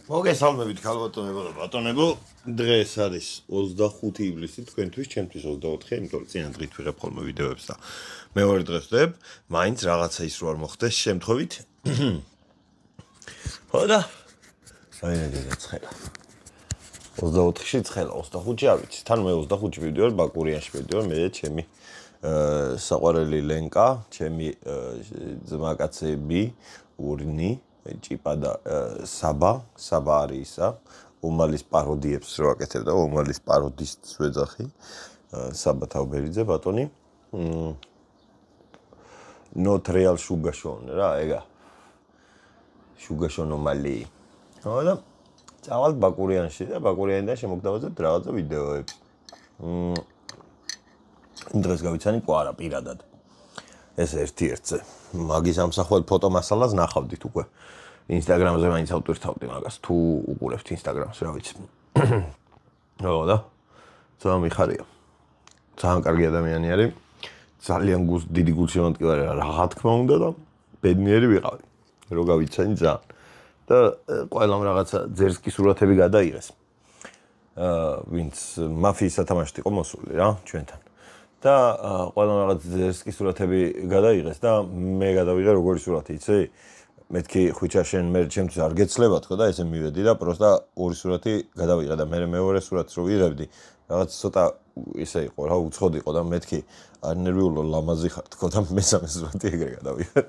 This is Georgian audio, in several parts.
მოგესალმებით ქალბატონებო და ბატონებო. დღეს არის 25 ივლისი, თქვენთვის, ჩემთვის 24, იმიტომ რომ წინა დღით ვიღებ ხოლმე ვიდეოებს და მეორე დღეს ვდებ, მაინც რაღაცა ის რო არ მოხდეს შემთხვევით. ხო და საერთოდ ცხელა. 24-ში ცხელა, 25-ში არ ვიცი. თან მე 25-ში ვიდეო ბაკურიანში ვიდეო, მე ჩემი საყვარელი ლენკა, ჩემი ძმაკაცები, ურნი ჭიპა და საბა არის ისა უმალის პაროდიებს რო აკეთებ და უმალის პაროდისტს ვეძახი საბა თავბერიძე ბატონი not real sugar shown რა ეგა sugar shown უმალი ხო და წავალ ბაკურიანში და ბაკურიანიდან შემოგთავაზებ რაღაცა ვიდეოები დღეს გავიცანი კვარა პირადად ეს ერთ-ერთზე მაგის ამსახველ ფოტომასალას ნახავდით უკვე Instagram-ზე მაინც ავტვირთავდი მაგას თუ უყურებთ Instagram-ს რა ვიცი. ხო და ძალიან მიხარია. ძალიან კარგი ადამიანი არის. ძალიან დიდი გულშემატკივარი რა თქმა უნდა და ბედნიერი ვიყავი. რო გავიცანი ძალიან. და ყველამ რაღაცა ძერსკი სურათები გადაიღეს. ვინც მაფიის სათამაშოდ იყო მოსული რა ჩვენთან. და ყველამ რაღაც ძერსკი სურათები გადაიღეს და მე გადავიღე როგორი სურათი იცი? მეთქი ხუჩა შენ მე ჩემთვის არ გეცლება თქო და ესე მივედი და პროსტა ორი სურათი გადავიღე და მე მეორე სურათს რო ვიღებდი რაღაც ცოტა ისე იყო რა უცხოდ იყო და მეთქი არ ნერვიულო ლამაზი ხარ თქო და მესამე სურათი ეგრე გადავიღე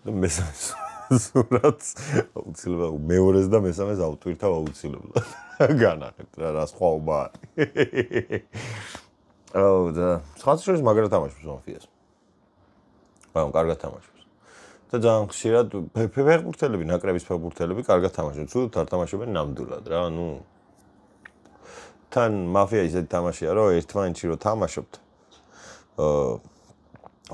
და მესამე სურათს აუცილებლად მეორეს და მესამეს ავტვირთავ აუცილებლად განახეთ რა სხვაობა არის აუ და სხვათა შორის მაგრად თამაშობს მაფიას აუ კარგად თამაშობს და ძალიან ხშირად ფეხბურთელები, ნაკრების ფეხბურთელები კარგად თამაშობენ, თუ არ თამაშობენ ნამდვილად რა, თან მაფია ისეთი თამაშია, რომ ერთმანეთში რო თამაშობთ,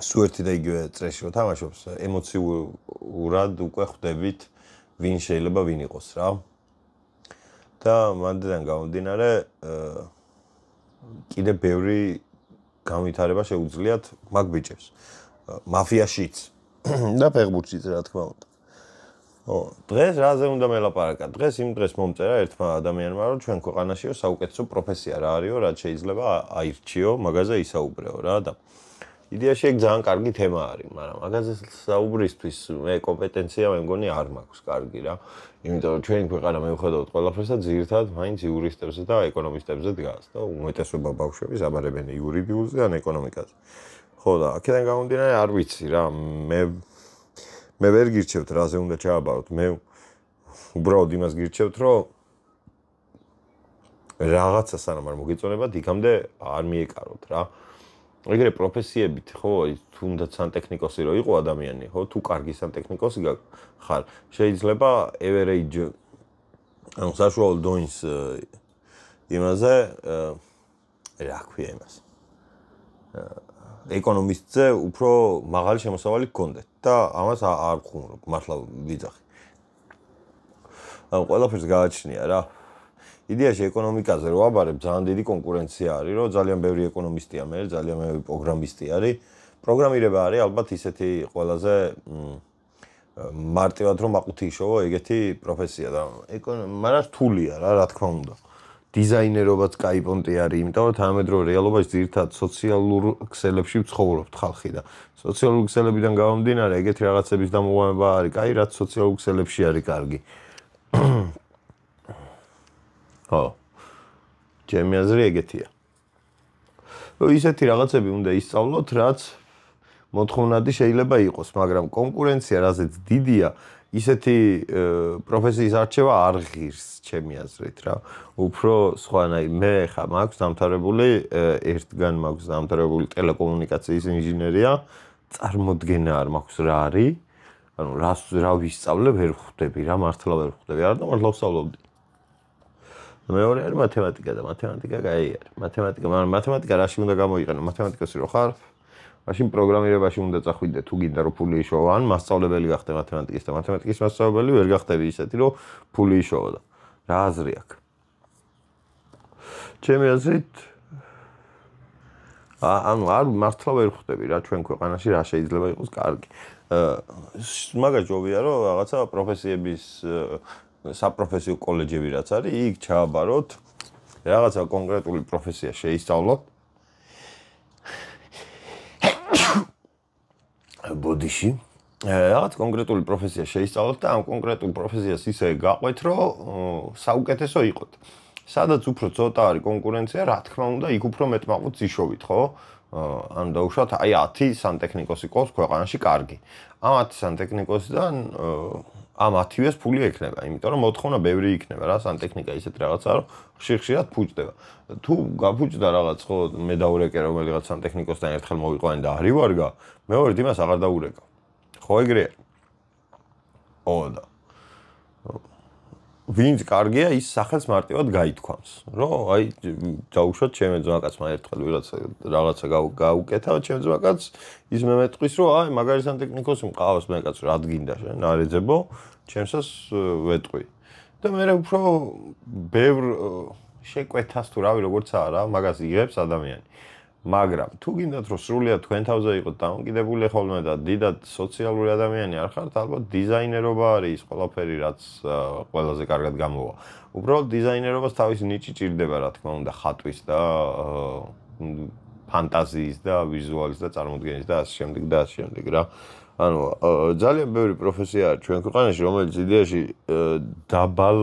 სულ ერთი და იგივე წრეში რო თამაშობს, ემოციურად უკვე ხვდებით, ვინ შეიძლება ვინ იყოს რა. და მანდიდან გამომდინარე, კიდე ბევრი განვითარება შეუძლიათ მაგ ბიჭებს. მაფიაშიც და ფეხბურთშიც რა თქმა უნდა. ო, დღეს რაზე უნდა მელაპარაკა? დღეს იმ დღეს მომწერა ერთმა ადამიანმა, რომ ჩვენ ქვეყანაშიო საუკეთესო პროფესია რა არისო, რაც შეიძლება აირჩიო, მაგაზე ისაუბრეო რა და იდეაში ეგ ძალიან კარგი თემა არის, მაგრამ მაგაზე საუბრისთვის მე კომპეტენცია მე მგონი არ მაქვს კარგი რა. იმიტომ რომ ჩვენი ქვეყანა მივხვდებით ყველაფერს და ძირითადად მაინც იურისტებზე და ეკონომისტებზე დგას და უმეტესობა ბავშვები აბარებენ იურიდიულზე ან ეკონომიკაზე. ხო და აქედან გამომდინარე არ ვიცი რა მე ვერ გირჩევთ რაზე უნდა ჩააბაროთ მე უბრალოდ იმას გირჩევთ რომ რაღაცა სანამ არ მოგეწონება იქამდე არ მიეკაროთ რა ეგრე პროფესიებით ხო თუნდაც სანტექნიკოსი რო იყო ადამიანი ხო თუ კარგი სანტექნიკოსი ხარ შეიძლება average ანუ საშუალო დონის იმაზე რა ქვია იმას ეკონომისტზე უფრო მაღალი შემოსავალი გქონდეთ და ამას არ ხუმრობ, მართლა ვიძახი. ანუ ყველაფერს გააჩნია რა. იდეაში ეკონომიკაზე რო ვაბარებ, ძალიან დიდი კონკურენცია არის, რომ ძალიან ბევრი ეკონომისტია მე, ძალიან ბევრი პროგრამისტი არის. პროგრამირება არის ალბათ ისეთი ყველაზე მარტივად რომ აყუთი იშოვო ეგეთი პროფესია და მაგრამ რთულია რა თქმა უნდა. დიზაინერობაც კაი პონტი არის, იმიტომ რომ თანამედროვე რეალობაში ძირითადად სოციალურ ქსელებში ვცხოვრობთ ხალხი და სოციალურ ქსელებიდან გამომდინარე ეგეთი რაღაცების დამოუკიდებლობა არის, კაი რაც სოციალურ ქსელებში არის კარგი. ხო. ჩემი აზრი ეგეთია. ისეთი რაღაცები უნდა ისწავლოთ, რაც მოთხოვნადი შეიძლება იყოს, მაგრამ კონკურენცია რაზეც დიდია ისეთი პროფესიის არჩევა არ ღირს ჩემი აზრით რა. უფრო სხვანაირ მე ხა მაქვს დამთავრებული ერთგან მაქვს დამთავრებული ტელეკომუნიკაციის ინჟინერია, წარმოდგენა არ მაქვს რა არის. ანუ რა ვისწავლე ვერ ხვდები რა მართლა ვერ ხვდები. არა და მართლა ვსწავლობდი. მეორე არის მათემატიკა და მათემატიკა კაი არის. მათემატიკა რაში უნდა გამოიყენო? მათემატიკოსი რო ხარ მაშინ პროგრამირებაში უნდა წახვიდე თუ გინდა რომ ფული იშოვო ან მასწავლებელი გახდე მათემატიკის და მათემატიკის მასწავლებელი ვერ გახდები ისეთი რომ ფული იშოვო და რა აზრი აქვს ჩემი აზრით ანუ არ მართლა ვერ ხვდები რა ჩვენ ქვეყანაში რა შეიძლება იყოს კარგი მაგას ჯობია რომ რაღაცა პროფესიების საპროფესიო კოლეჯები რაც არის, იქ ჩააბაროთ, რაღაცა კონკრეტული პროფესია შეისწავლოთ. ბოდიში რაღაც კონკრეტული პროფესია შეისწავლოთ და ამ კონკრეტულ პროფესიას ისე გაყვეთ, რომ საუკეთესო იყოთ. სადაც უფრო ცოტა არის კონკურენცია, რა თქმა უნდა, იქ უფრო მეტმაყუც იშოვით, ხო? ან დაუშვათ, აი 10 სანტექნიკოსი ყავს ქვეყანაში კარგი. ამ 10 სანტექნიკოსიდან ამ 10-ვეს ფული ექნება, იმიტომ რომ მოთხოვნა ბევრი იქნება რა, სანტექნიკა ისეთ რაღაცა, რომ ხშირად ფუჭდება. თუ გაფუჭდა რაღაც, ხო, მე დაურეკე რომელიღაც სანტექნიკოსთან ერთხელ მოვიყვანი და არ ივარგა, მეორე იმას აღარ დაურეკა. ხო ეგრეა. და ვინც კარგია, ის სახელს მარტივად გაითქვამს, რომ აი დაუშვათ ჩემი ძმაკაცმა ერთხელ რაღაცა გაუკეთა, ჩემი ძმაკაც ის მემეტყვის, რომ აი მაგარი სანტექნიკოსი მყავს მეკაც რა გინდა შენ, არ ეძებო, ჩემსას ვეტყვი. და მე უფრო ბევრ შეკვეთას თუ რავი როგორცაა რა, მაგას იღებს ადამიანი. მაგრამ თუ გინდათ რომ სრულიად თქვენ თავზე იყოთ დამოკიდებული ხოლმე და დიდად სოციალური ადამიანი არ ხართ, ალბათ დიზაინერობა არის ის ყველაფერი, რაც ყველაზე კარგად გამოვა. უბრალოდ დიზაინერობას თავისი ნიჭი ჭირდება, რა თქმა უნდა, ხატვის და ფანტაზიის და ვიზუალის და წარმოდგენის და ასე შემდეგ რა. ანუ ძალიან ბევრი პროფესია არის ჩვენ ქვეყანაში, რომელიც იდეაში დაბალ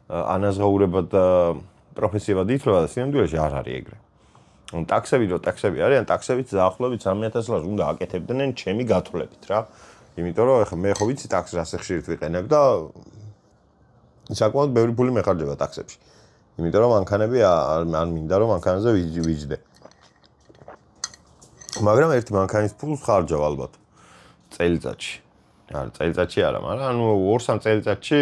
ანაზღაურებად პროფესიებად ითვლება და სინამდვილეში არ არის ეგრე. ტაქსები არიან, ტაქსებით დაახლოებით 3,000 ლარს უნდა აკეთებდნენ ჩემი გათვლებით რა. იმიტომ რომ ეხლა მე ხო ვიცი ტაქსს რას ხშირად ვიყენებ და საკმაოდ ბევრი ფული მეხარჯება ტაქსებში. იმიტომ რომ მანქანები არ მინდა რომ მანქანაზე ვიჯდე. მაგრამ ერთი მანქანის ფულს ხარჯავ ალბათ წელიწადში. არა, წელიწადში არა, მაგრამ ანუ 2-3 წელიწადში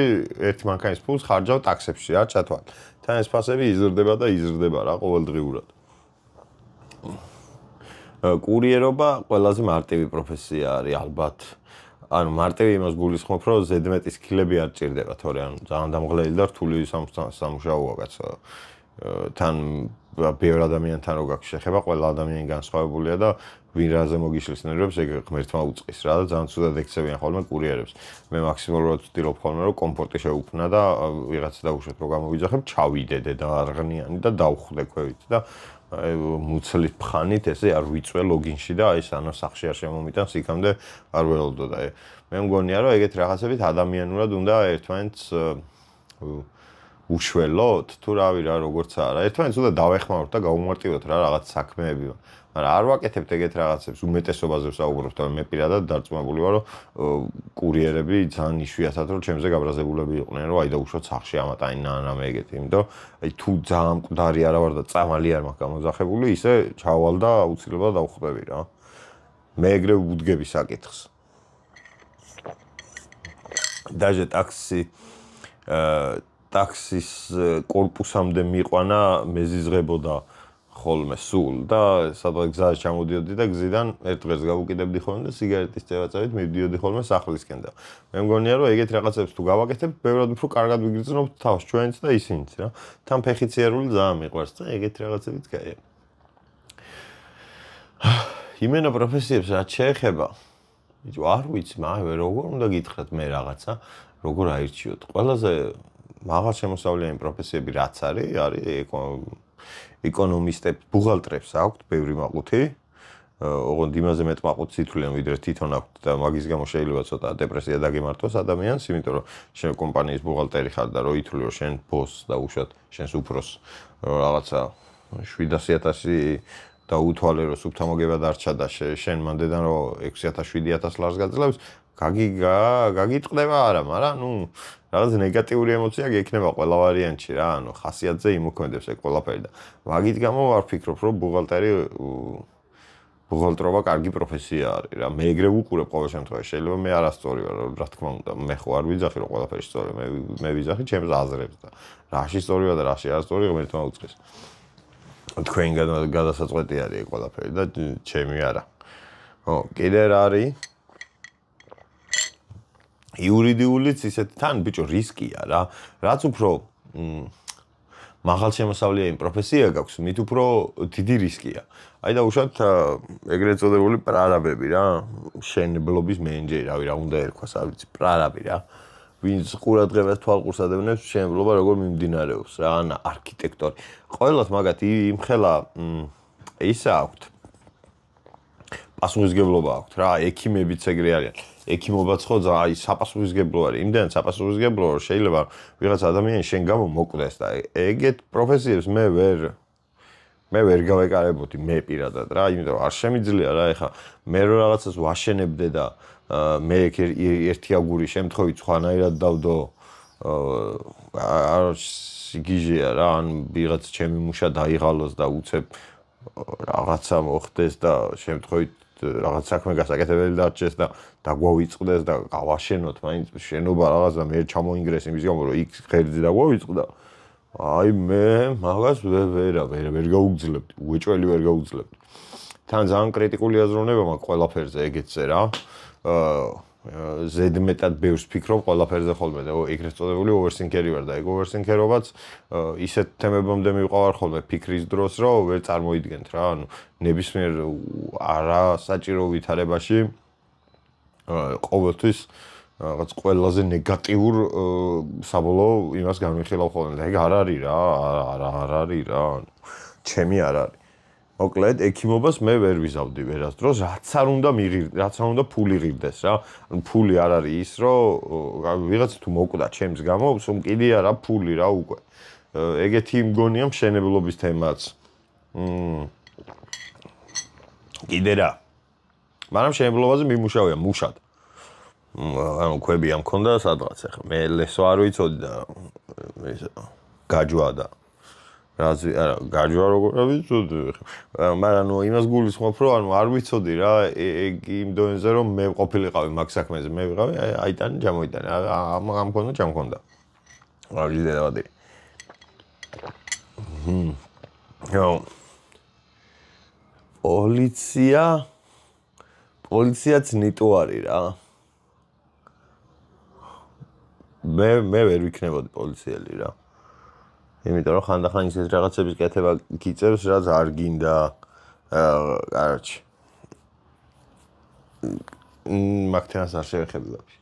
ერთი მანქანის ფულს ხარჯავ ტაქსებში რა, ჩათვალ. თან ეს ფასები იზრდება და იზრდება რა ყოველდღიურად. კურიერობა ყველაზე მარტივი პროფესია არის ალბათ. ანუ მარტივი იმას გულისხმობ, რომ ზედმეტის სკილები არ ჭირდება, თორე ანუ ძალიან დამღლელი და რთული სამუშაოა კაცო. თან ბევრ ადამიანთან რო გაქვს შეხება, ყველა ადამიანი განსხვავებულია და ვინ რაზე მოგიშლის ნერვებს, ეგ ღმერთმა უწყის რა და ძალიან ცუდად ექცევიან ხოლმე კურიერებს. მე მაქსიმალურად ვცდილობ ხოლმე რომ კომფორტი შეუქმნა და ვიღაცა დაუშვათ რომ გამოვიძახებ, ჩავიდედე და არღნიანი და დავხვდე ქვევით და მუცლის ფხანით ესე არ ვიწვე ლოგინში და აი სანამ სახში არ შემომიტანს იქამდე არ ველოდო და მე მგონია რომ ეგეთ რაღაცებით ადამიანურად უნდა ერთმანეთს უშველოთ თუ რავი რა როგორცაა რა ერთმანეთს უნდა დავეხმაროთ და გავუმარტივოთ რა რაღაც საქმეები მაგრამ არ ვაკეთებთ ეგეთ რაღაცებს უმეტესობაზე ვსაუბრობთ და მე პირადად დარწმუნებული ვარ რომ კურიერები ძალიან იშვიათად რომ ჩემზე გაბრაზებულები იყვნენ რომ აი დაუშვათ სახში ამატაინა რამე ეგეთი იმიტომ აი თუ ძალიან მკვდარი არა ვარ და წამალი არ მაქვს გამოძახებული ისე ჩავალ და აუცილებლად დავხვდები რა მე ეგრე ვუდგები საკითხს დაჟე ტაქსის კორპუსამდე მიყვანა მეზიზღებოდა ხოლმე სულ და სადღაც გზაში ჩამოდიოდი და გზიდან ერთ დღეს გავუკიდებდი ხოლმე და სიგარეტის წევაწევით მივდიოდი ხოლმე სახლისკენ და მე მგონია რომ ეგეთ რაღაცებს თუ გავაკეთებ ბევრად უფრო კარგად ვიგრძნობთ თავს ჩვენც და ისინიც რა თან ფეხიციერული ძალიან მიყვარს და ეგეთ რაღაცებით გაია იმენა პროფესიებს რაც შეეხება ბიჭო არ ვიცი მაგრამ როგორ უნდა გითხრათ მე რაღაცა როგორ აირჩიოთ ყველაზე მაღალ შემოსავლიანი პროფესიები რაც არის ეკონომისტებს, ბუღალტრებს აქვთ ბევრი მაყუთი. ოღონდ იმაზე მეტ მაყუთს ითვლიან ვიდრე თვითონ აქვთ და მაგის გამო შეიძლება ცოტა დეპრესია დაგემართოს ადამიანს, იმიტომ რომ შენ კომპანიის ბუღალტერი ხარ და რო ითვლი რომ შენ ბოსს და უშუალოდ შენს უფროს რაღაცა 700,000 და უთვალე რომ სუფთა მოგება დარჩა და შენ მანდედან რომ 6,000-7,000 ლარს გაძლევს, გაგიტყდება არა, მაგრამ ნუ რაღაც ნეგატიური ემოცია გექნება ყველა ვარიანტში რა, ანუ ხასიათზე იმოქმედებს ეგ ყველაფერი და მაგით გამო არ ვფიქრობ, რომ ბუღალტრობა კარგი პროფესია არის რა. მე ეგრე ვუყურებ ყოველ შემთხვევაში, შეიძლება მე არასწორი ვარ, რა თქმა უნდა, მე ხო არ ვიძახი რომ ყველაფერი სწორი, მე ვიძახი ჩემს აზრებს და რაში სწორი ვარ და რაში არასწორი ღმერთმა უწყეს. თქვენ გადასაწყვეტი არის ეგ ყველაფერი და ჩემი არა. ხო, კიდე რა არის? იურიდიულიც ისეთ თან ბიჭო რისკია რა. რაც უფრო მაღალშემოსავლიანი პროფესია გაქვს, მით უფრო დიდი რისკია. აი და უშუალოდ ეგრეთ წოდებული პრარაბები რა, შენებლობის მენეჯერი, რავი რა უნდა ერქვას, არ ვიცი, პრარაბი რა. ვინც ყურადღებას თვალყურს ადევნებს მშენებლობა როგორ მიმდინარეობს რა, ან არქიტექტორი. ყველას მაგათ იმხელა ისა აქვთ. პასუხისგებლობა აქვთ რა, ექიმებიც ეგრე არიან. ექიმობაც ხო აი საპასუხისგებლო არის. იმდენად საპასუხისგებლო რომ შეიძლება ვიღაც ადამიანი შენ გამო მოკვდეს და ეგეთ პროფესიებს მე ვერ გავეკარებოდი მე პირადად რა, იმიტომ რომ არ შემიძლია რა, ეხა მე რო რაღაცას ვაშენებდე და მე ერთი აგური შემთხვევით სხვანაირად დავდო არ გიჟია რა, ან ვიღაც ჩემი მუშა დაიღალოს და უცებ რაღაცა მოხდეს და შემთხვევით რაღაც საქმე გასაკეთებელი დარჩეს და დაგვავიწყდეს და გავაშენოთ მაინც შენობა რაღაც და მე ჩამოინგრეს იმის გამო რომ იქ ღერძი დაგვავიწყდა. აი მე მაგას ვერ გაუგძლებდი, უეჭველი ვერ გაუგძლებდი. თან ძალიან კრიტიკული აზროვნება მაქვს ყველაფერზე ეგეთზე რა. ზედმეტად ბევრს ფიქრობ ყველაფერზე ხოლმე და ეგრეთ წოდებული ოვერსინკერი ვარ და ეგ ოვერსინკერობაც ისეთ თემებამდე მივყავარ ხოლმე ფიქრის დროს რომ ვერ წარმოიდგენთ რა, ანუ ნებისმიერ არასაჭირო ვითარებაში ყოველთვის რაღაც ყველაზე ნეგატიურ საბოლოო იმას განვიხილავ ხოლმე და ეგ არ არის რა, არ არის რა, ჩემი არ არის. მოკლედ, ექიმობას მე ვერ ვიზავდი ვერასდროს, რაც არ უნდა ფული ღირდეს რა. ანუ ფული არ არის ის, რომ ვიღაც თუ მოკვდა ჩემს გამო, სულ კიდე არა ფული რა უკვე. ეგეთი მგონია მშენებლობის თემაც. კიდე რა. მაგრამ მშენებლობაზე მიმუშავია მუშად. ანუ ქვები ამ მქონდა სადღაც ახლა მე ლესო არ ვიცოდი და გაჯვა და არა გაჯვა როგორ ვიცოდი მაგრამ ნუ იმას გულისხმობ რომ ანუ არ ვიცოდი რა ეგ იმ დონეზე რომ მე ყოფილიყავი მაგ საქმეზე მე ვიყავი აიტანი ჩამოიტანე ამ მქონდა ჩამქონდა რა ვიდე დავადი პოლიციაც ნიტო არის რა მე ვერ ვიქნებოდი პოლიციელი რა. იმიტომ რომ ხანდახან ისეთ რაღაცების კეთება გიწევს, რაც არ გინდა. კაროჩი. მაგ თემას არ შევეხები ვაფშე.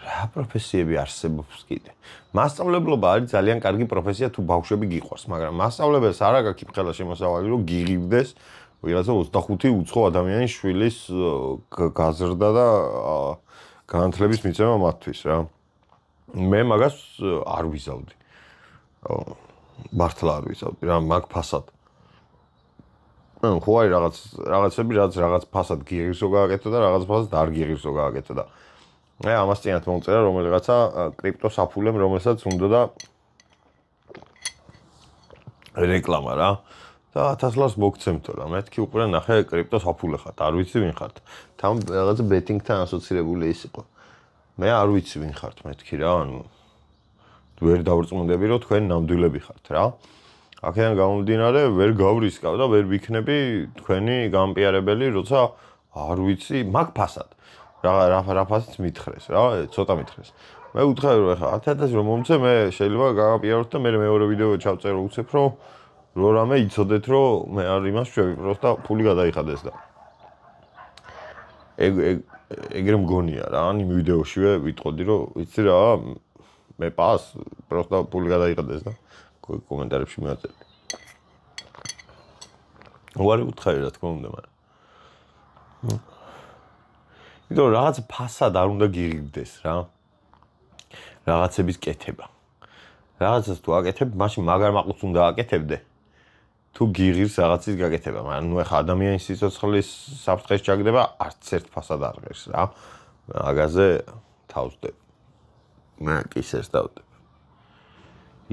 რა პროფესიები არსებობს კიდე? მასწავლებლობა არის ძალიან კარგი პროფესია თუ ბავშვები გიყვარს, მაგრამ მასწავლებელს არ აქვს იმხელა შემოსავალი, რომ გიღივდეს ვიღაცა 25 უცხო ადამიანის შვილის გაზრდა და განათლების მიცემა მათთვის რა. მე მაგას არ ვიზავდი. მართლა არ ვიზავდი რა, მაგ ფასად. ხო არის რაღაცები, რაც რაღაც ფასად გიღირსო გააკეთო და რაღაც ფასად არ გიღირსო გააკეთო და აი ამას წინათ მომწერა რომელიღაცა კრიპტოსაფულემ, რომელსაც უნდა და რეკლამა რა. და 1000 ლარს მოგცემთო რა. მეთქი უკვე ნახე კრიპტოსაფულე ხართ, არ ვიცი ვინ ხართ. თან რაღაცა ბეტინგთან ასოცირებული ის იყო. მე არ ვიცი ვინ ხართ მეთქი რა, ანუ ვერ დავrწმუნდები რომ თქვენ ნამდვილები ხართ რა. აქედან გამომდინარე ვერ გავრისკავ და ვერ ვიქნები თქვენი გამპიარებელი, როცა არ ვიცი მაგ ფასად. რა ფასიც მითხრეს რა, ცოტა მითხრეს. მე ვუთხარი რომ ეხლა 1000 რომ მომცე, მე შეიძლება გავაპიაროთ და მე მეორე ვიდეო ჩავწერო უცებ რომ რამე იცოდეთ რომ მე არ იმას შევი პროსტა ფული გადაიხადეს და ეგრე მგონია რა ან იმ ვიდეოშივე ვიტყოდი რომ ვიცი რა მე პას პროსტა ფული გადაიხადეს და კომენტარებში მეაწერდი ვარ უთხარი რა თქმა უნდა მაგრამ იმიტომ რაღაც ფასად არ უნდა გიღებდეს რა რაღაცების კეთება რაღაცას თუ აკეთებ მაშინ მაგარ მაყურს უნდა აკეთებდე თუ გიღირს რაღაცის გაკეთება, მაგრამ ნუ ეხა ადამიანის სიცოცხლის საფრთხეს ჩაგდება არც ერთ ფასად არ ღირს რა. მაგაზე თავს ვდებ. მე კისერს დავდებ.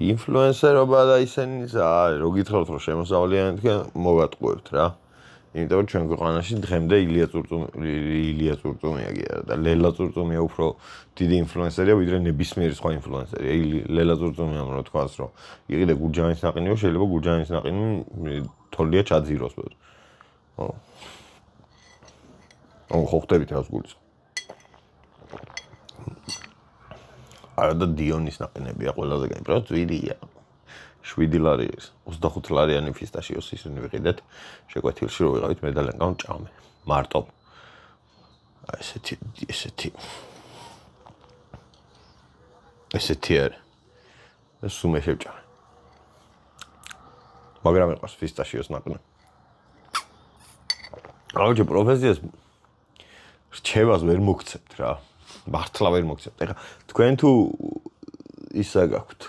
ინფლუენსერობა და ისინი რო გითხრათ რომ შემოსავლიანი თქვენ მოვატყუებთ რა. იმიტომ რომ ჩვენ ქვეყანაში დღემდე ილია წურწუმია და ლელა წურწუმია უფრო დიდი ინფლუენსერია ვიდრე ნებისმიერი სხვა ინფლუენსერი. ლელა წურწუმიამ რო თქვას რომ იყიდე გურჯაანის ნაყინიო, შეიძლება გურჯაანის ნაყინი თოლია ჩაძიროს. ხო ხტებით რას გულს. არა და დიონის ნაყინებია ყველაზე კაი, პრო ძვირია. 7 ლარი ის 25 ლარიანი ფისტაშიოს ისინი ვიყიდეთ შეკვეთილში რომ ვიყავით მე და ლენკამ ჭამე მარტო ესეთი არის. ეს სუმე შევჭამე. მაგრამ იყოს ფისტაშიოს ნაყნე. აუჯი პროფესიას რჩევას ვერ მოგცემთ რა. მართლა ვერ მოგცემთ. ეხლა თქვენ თუ ისა გაქვთ.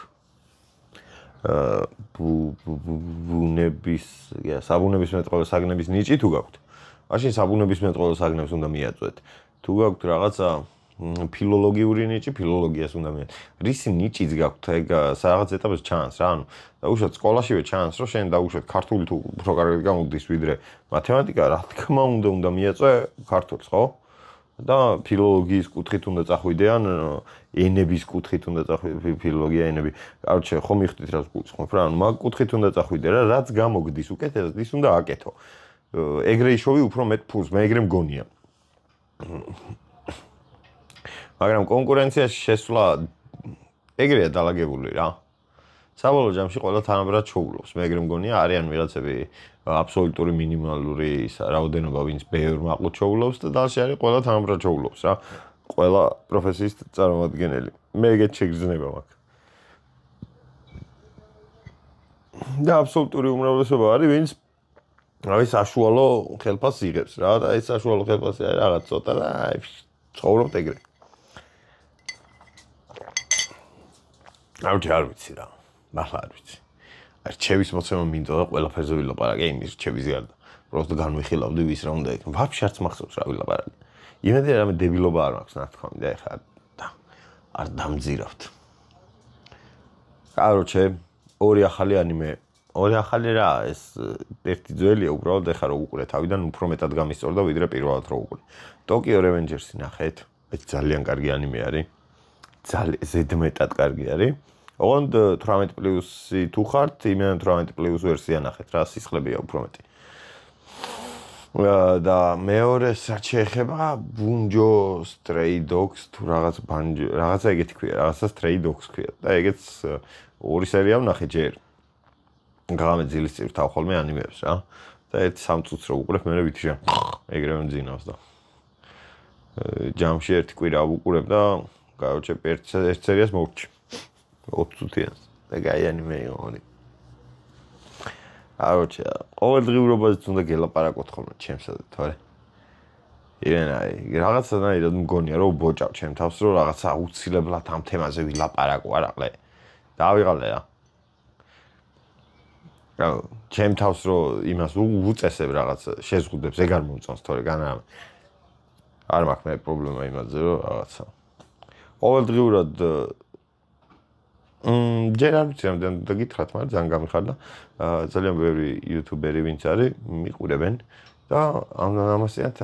საბუნების მეტყველო საგნების ნიჭი თუ გაქვთ. მაშინ საბუნების მეტყველო საგნებს უნდა მიაწვეთ. თუ გაქვთ რაღაცა ფილოლოგიური ნიჭი, ფილოლოგიას უნდა მიაწვეთ. რისი ნიჭიც გაქვთ, ეგ რაღაც ეტაპზე ჩანს რა, ანუ დაუშვათ სკოლაშივე ჩანს, რომ შენ დაუშვათ ქართული თუ უფრო კარგად გამოდის ვიდრე მათემატიკა, რა თქმა უნდა მიაწვე ქართულს, ხო? და ფილოლოგიის კუთხით უნდა წახვიდე ან ენების კუთხით უნდა წახვიდე, ფილოლოგია ენები. კაროჩე, ხომ მიხდით რას გულისხმობ რა, ანუ მაგ კუთხით უნდა წახვიდე რა, რაც გამოგდის უკეთესად, ის უნდა აკეთო. ეგრე იშოვი უფრო მეტ ფულს, მე ეგრე მგონია. მაგრამ კონკურენციაში შესვლა ეგრეა დალაგებული რა. საბოლოო ჯამში ყველა თანაბრად ჩოულობს. მე ეგრე მგონია, არიან ვიღაცები აბსოლუტური მინიმალური რაოდენობა, ვინც ბევრ მაყლოდ ჩოულობს და დალში არის ყველა თანაბრად ჩოულობს რა. ყველა პროფესიის წარმომადგენელი. მე ეგეთ შეგრძნება მაქვს. და აბსოლუტური უმრავლესობა არის, ვინც აი საშუალო ხელფასს იღებს რა და ეს საშუალო ხელფასი არის რაღაც ცოტა და აი ცხოვრობთ ეგრე. არ ვიცი რა. მართლა არ ვიცი. რჩევის მოცემა მინდო და ყველაფერზე ვილაპარაკე იმის რჩევის გარდა. просто განვიხილავდი ვის რა უნდა იქნება. ვაფშე არც მახსოვს რა ვილაპარაკე. იმედი რამე დებილობა არ მაქვს ნათქვა მინდა ეხლა არ დამძირავთ. კაროჩე, ორი ახალი ანიმე. ორი ახალი რა, ეს ერთი ძველია უბრალოდ ეხლა რო უყურე თავიდან უფრო მეტად გამისწორდა ვიდრე პირველად რო უყურე. Tokyo Revengers-ი ნახეთ. ეს ძალიან კარგი ანიმე არის. ძალიან ზედმეტად კარგი არის. ოღონდ 18+ თუ ხართ, იმენ 18+ ვერსია ნახეთ რა, სისხლებია უფრო მეტი. და მეორეს რაც შეეხება Bunjo Stray Dogs თუ რაღაცა ეგეთი ქვია, რაღაცა Stray Dogs ქვია და ეგეც ორი სერია ვნახე ჯერ. გამეძილის წინ თავ ხოლმე ანიმეებს რა. და ერთ 3 წუთს რო უყურებ, მე ვითიშა ეგრევე მძინავს და ჯამში ერთი კვირა ვუყურებ და კაროჩე ერთ სერიას მოვჭი. 20 წუთიანს. და გაი ანიმე იყო. კაროჩე, ყოველდღიურობაზეც უნდა გელაპარაკოთ ხოლმე ჩემსადაც, თორე. აი, რაღაცნაირად მგონია რომ ბოჭავ ჩემ თავს რომ რაღაცა აუცილებლად ამ თემაზე ვილაპარაკო არაყლე. დავიღალე რა. ჩემ თავს რომ იმას უწესებ რაღაც შეზღუდებს, ეგ არ მომწონს თორე განაა. არ მაქვს მე პრობლემა იმაზე რომ რაღაცა. ყოველდღიურად ჯერ არ ვიცი რამდენ და გითხრათ, მაგრამ ძალიან გამიხარდა. ძალიან ბევრი იუთუბერი ვინც არის, მიყურებენ და ამასიანთ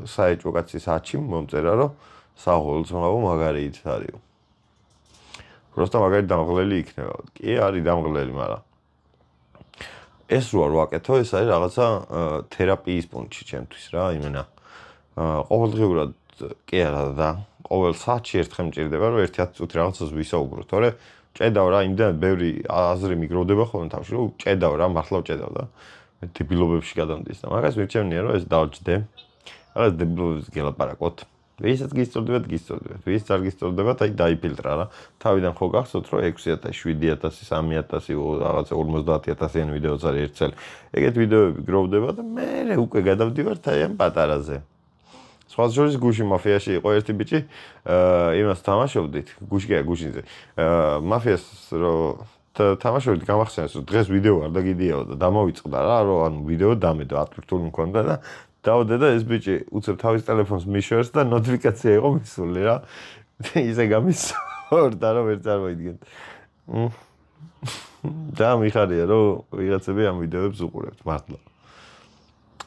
საეჭვო კაცის აჩი მომწერა რომ საყოველთაო მაგარი ის არისო. просто მაგარი დამღლელი იქნება. კი არის დამღლელი, მაგრამ ეს რო არ ვაკეთო, ეს არის რაღაცა თერაპიის პუნქტი ჩემთვის რა, იმენა. ყოველდღიურად კი არა და ყოველ საათში ერთხელ მჭირდება რომ 1-10 წუთი რაღაცას ვისაუბრო, თორე ჭედავ რა, იმდანაც ბევრი აზრი მიგროვდება ხოლმე თავში, რომ ჭედავ რა, მართლა ჭედავ და მე დებილობებში გადამდის და მაგას მირჩევნია რომ ეს დავჭდე. რაღაც დებილობებს გელაპარაკოთ. ვისაც გისწორდებათ, ვის არ გისწორდებათ, აი დაიფილტრა რა. თავიდან ხო გახსოვთ რომ 6000, 7000, 3000, რაღაცა 50000-იანი ვიდეოც არის ერთ წელი. ეგეთ ვიდეოები გროვდება და მე უკვე გადავდივართ აი ამ პატარაზე. სხვა შორის გუში მაფიაში იყო ერთი ბიჭი, იმას თამაშობდით, გუშინზე. მაფიას რო თამაშობდით, გამახსენეს რომ დღეს ვიდეო არ დაგიდიაო და დამოვიწყდა რა, რომ ანუ ვიდეო დამედო, ატვირთული მქონდა და დავდე და ეს ბიჭი უცებ თავის ტელეფონს მიშორს და ნოტიფიკაცია იყო მისული რა. ისე გამისორდა რომ ვერ წარმოიდგენთ. და მიხარია რომ ვიღაცები ამ ვიდეოებს უყურებთ მართლა.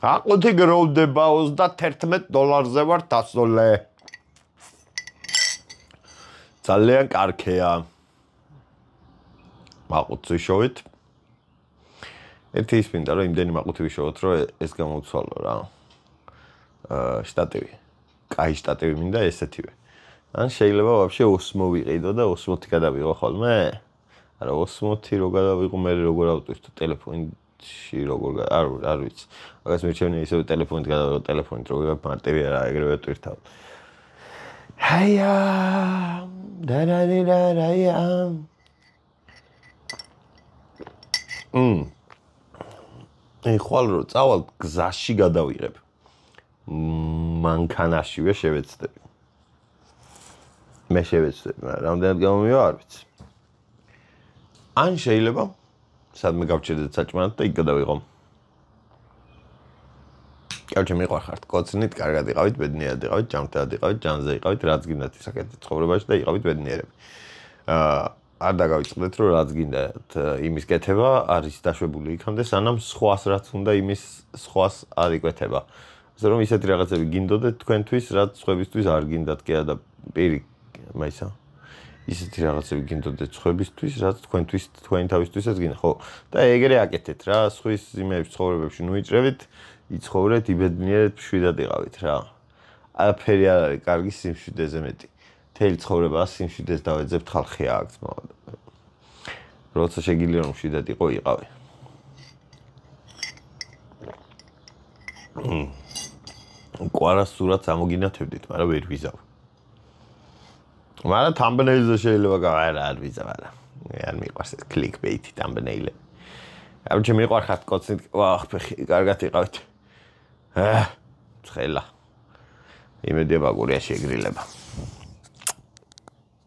აყუთი გროვდება $31-ზე ვარ დასოლე. ძალიან კარგია. მაყუთი ვიშოვით. ერთი ის მინდა რომ იმდენი მაყუთი ვიშოვოთ რომ ეს გამოვცვალო რა. შტატივი. კაი შტატივი მინდა ესეთივე. ან შეიძლება ვაფშე ოსმო ვიყიდო და ოსმოთი გადავიღო ხოლმე. არა ოსმოთი რო გადავიღო მე როგორ ავტვირთო ტელეფონი როგორ არ ვიცი. მაგას მირჩევნია ისევ ტელეფონით გადავიღო ტელეფონით როგორ მარტივი არა ეგრევე ტვირთავ. ჰაია დარარირარაია. ხვალ რო წავალ გზაში გადავიღებ. მანქანაშივე შევეცდები. მე შევეცდები, მაგრამ რამდენად გამომივა არ ვიცი. ან შეიძლება სადმე გავჩერდეთ საჭმელად და იქ გადავიღო. კაუჩი მიყვარხართ, კოცნით, კარგად იყავით, ბედნიერად იყავით, ჯანმრთელად იყავით, ჯანზე იყავით, რაც გინდათ ისაკეთეთ ცხოვრებაში და იყავით ბედნიერები. არ დაგავიწყდეთ, რომ რაც გინდათ იმის კეთება არის დაშვებული იქამდე, სანამ სხვას რაც უნდა იმის სხვას არ იკვეთება. ასე რომ ისეთი რაღაცები გინდოდეთ თქვენთვის, რაც სხვებისთვის არ გინდათ კი არა და პირი მაისა. ისეთი რაღაცები გინდოდეთ სხვებისთვის, რაც თქვენთვის, თქვენი თავისთვისაც გინდა, ხო? და ეგრე აკეთეთ რა, სხვის იმეებში ცხოვრებებში ნუ იჭრებით, იცხოვრეთ, იბედნიერეთ, მშვიდად იყავით რა. არაფერი არ არის კარგი სიმშვიდეს მეტი. მთელი ცხოვრება სიმშვიდეს დავეძებთ ხალხი აქვს, მაგრამ როცა შეგიძლია რომ მშვიდად იყავი. კვარას სურათს ამოგინათებდით, მაგრამ ვერ ვიზავ. მაგრამ thumbnail-ზე შეიძლება არ ვიზავ არა. არ მიყვარს ეს clickbait thumbnail-ი. ამჩე მიყვარხართ კოცნით, ვახ, კარგად იყავით. ცხელა. იმედია ბაგურია შეგრილება.